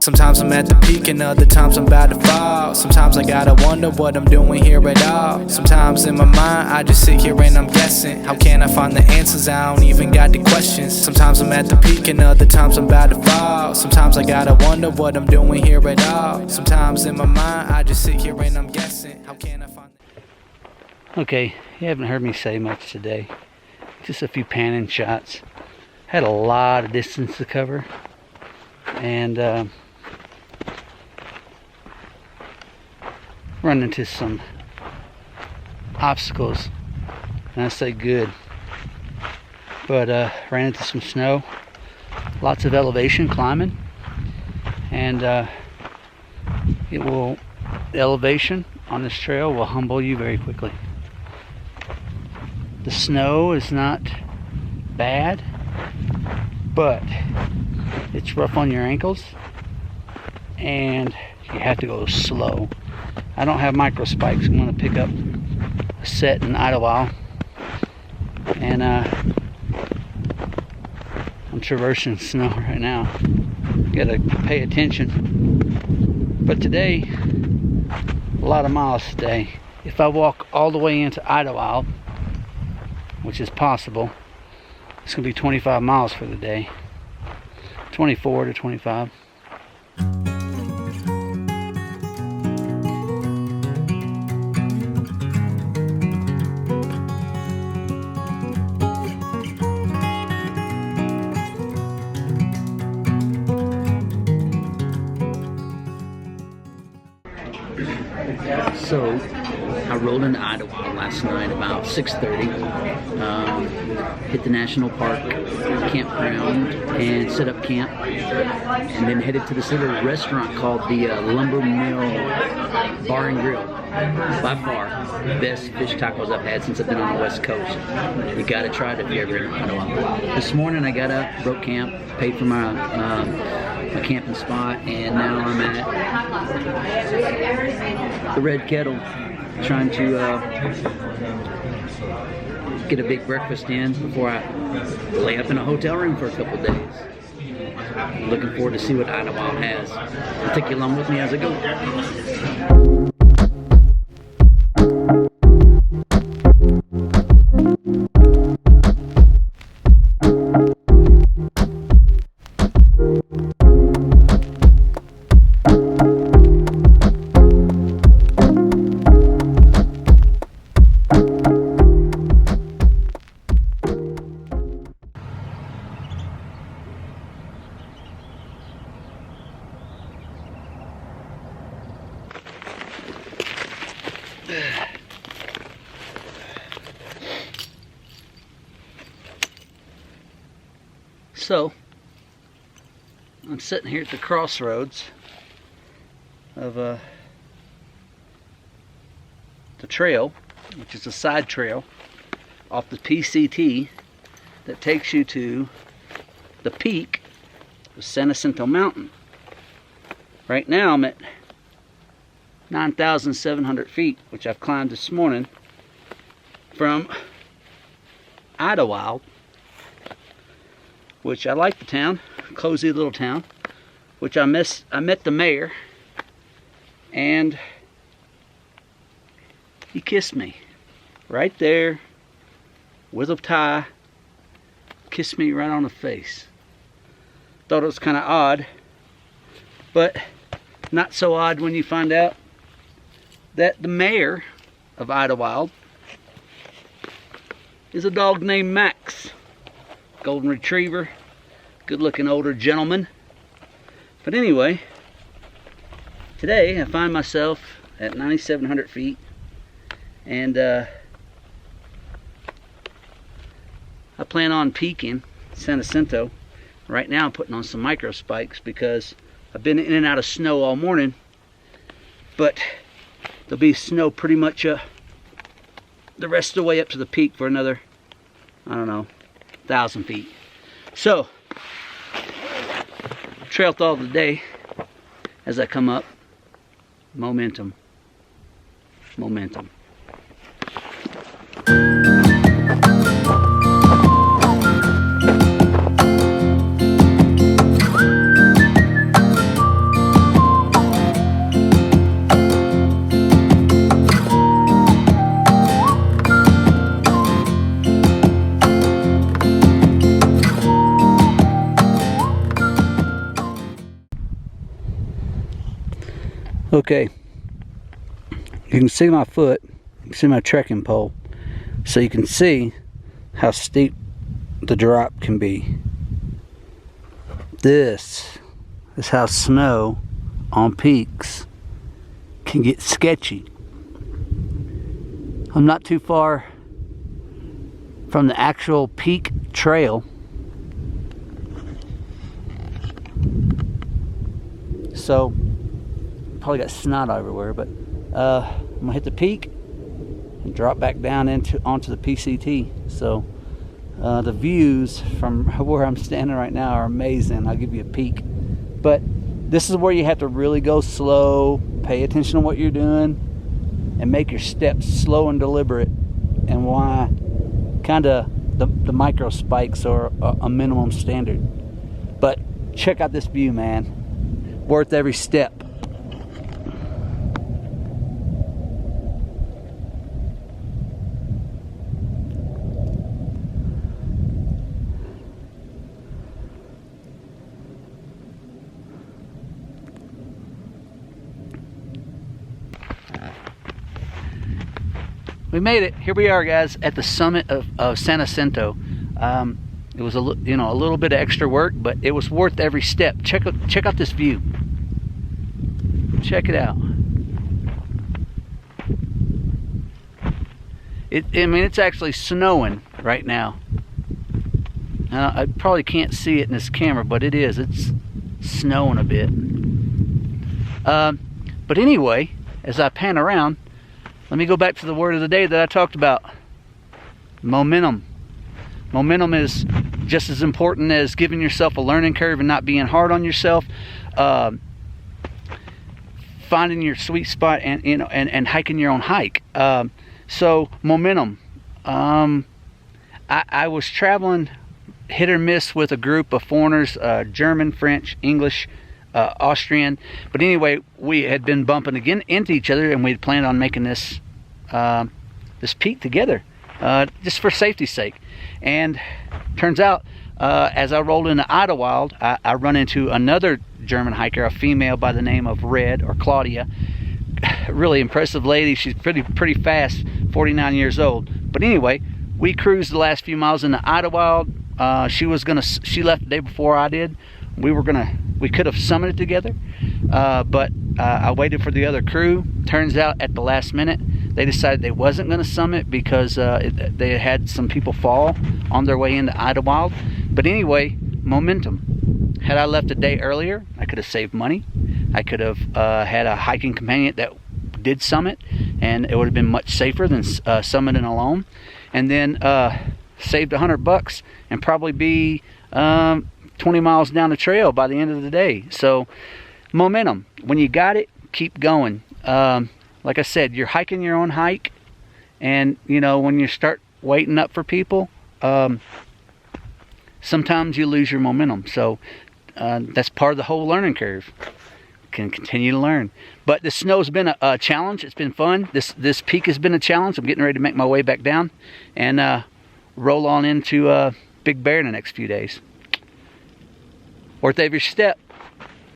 Sometimes I'm at the peak and other times I'm about to fall. Sometimes I gotta wonder what I'm doing here at all. Sometimes in my mind I just sit here and I'm guessing. How can I find the answers? I don't even got the questions. Sometimes I'm at the peak and other times I'm about to fall. Sometimes I gotta wonder what I'm doing here at all. Sometimes in my mind I just sit here and I'm guessing. How can I find Okay, you haven't heard me say much today. Just a few panning shots. Had a lot of distance to cover, and run into some obstacles, and I say good, but ran into some snow, lots of elevation climbing, and the elevation on this trail will humble you very quickly. The snow is not bad, but it's rough on your ankles and you have to go slow. I don't have micro spikes. I'm going to pick up a set in Idyllwild, and I'm traversing snow right now. Gotta pay attention. But today, a lot of miles today. If I walk all the way into Idyllwild, which is possible, it's going to be 25 miles for the day. 24 to 25. So I rolled into Idyllwild last night about 6:30. Hit the national park campground and set up camp, and then headed to this little restaurant called the Lumber Mill Bar and Grill. By far the best fish tacos I've had since I've been on the West Coast. You gotta try it if you're ever in Idyllwild. This morning I got up, broke camp, paid for my my camping spot, and now I'm at the Red Kettle trying to get a big breakfast in before I lay up in a hotel room for a couple days. Looking forward to see what Idyllwild has. I'll take you along with me as I go. So, I'm sitting here at the crossroads of the trail, which is a side trail off the PCT that takes you to the peak of Jacinto Mountain. Right now I'm at 9,700 feet, which I've climbed this morning from Idyllwild, which I like the town, cozy little town, which I met the mayor, and he kissed me right there with a tie, kissed me right on the face. Thought it was kind of odd, but not so odd when you find out that the mayor of Idyllwild is a dog named Max. Golden retriever, good looking older gentleman. But anyway, today I find myself at 9,700 feet, and I plan on peaking Jacinto. Right now I'm putting on some micro spikes because I've been in and out of snow all morning, but there'll be snow pretty much the rest of the way up to the peak for another, I don't know, 1,000 feet. So, trail thought of the day as I come up, momentum. Okay, you can see my foot, you can see my trekking pole, so you can see how steep the drop can be. This is how snow on peaks can get sketchy. I'm not too far from the actual peak trail, so probably got snot everywhere, but I'm gonna hit the peak and drop back down onto the PCT. So the views from where I'm standing right now are amazing. I'll give you a peek, but this is where you have to really go slow, pay attention to what you're doing, and make your steps slow and deliberate, and why kind of the micro spikes are a minimum standard. But check out this view, man. Worth every step. We made it. Here we are, guys, at the summit of San Jacinto. It was a little bit of extra work, but it was worth every step. Check out this view. Check it out. I mean, it's actually snowing right now. I probably can't see it in this camera, but it is. It's snowing a bit. But anyway, as I pan around, let me go back to the word of the day that I talked about. Momentum. Momentum is just as important as giving yourself a learning curve and not being hard on yourself. Finding your sweet spot and hiking your own hike. So momentum. I was traveling hit or miss with a group of foreigners, German, French, English, Austrian. But anyway, we had been bumping again into each other, and we had planned on making this this peak together, just for safety's sake. And turns out, as I rolled into Idyllwild, I run into another German hiker, a female by the name of Red, or Claudia. Really impressive lady. She's pretty fast, 49 years old. But anyway, we cruised the last few miles into Idyllwild. She left the day before I did. We could have summited together, but I waited for the other crew. Turns out at the last minute, they decided they wasn't going to summit because they had some people fall on their way into Idyllwild. But anyway, momentum. Had I left a day earlier, I could have saved money. I could have had a hiking companion that did summit, and it would have been much safer than summiting alone. And then saved $100 and probably be 20 miles down the trail by the end of the day. So momentum. When you got it, keep going. Like I said, you're hiking your own hike, and when you start waiting up for people, sometimes you lose your momentum. So that's part of the whole learning curve. Can continue to learn. But the snow's been a challenge. It's been fun. This peak has been a challenge. I'm getting ready to make my way back down and roll on into Big Bear in the next few days. Worth every step.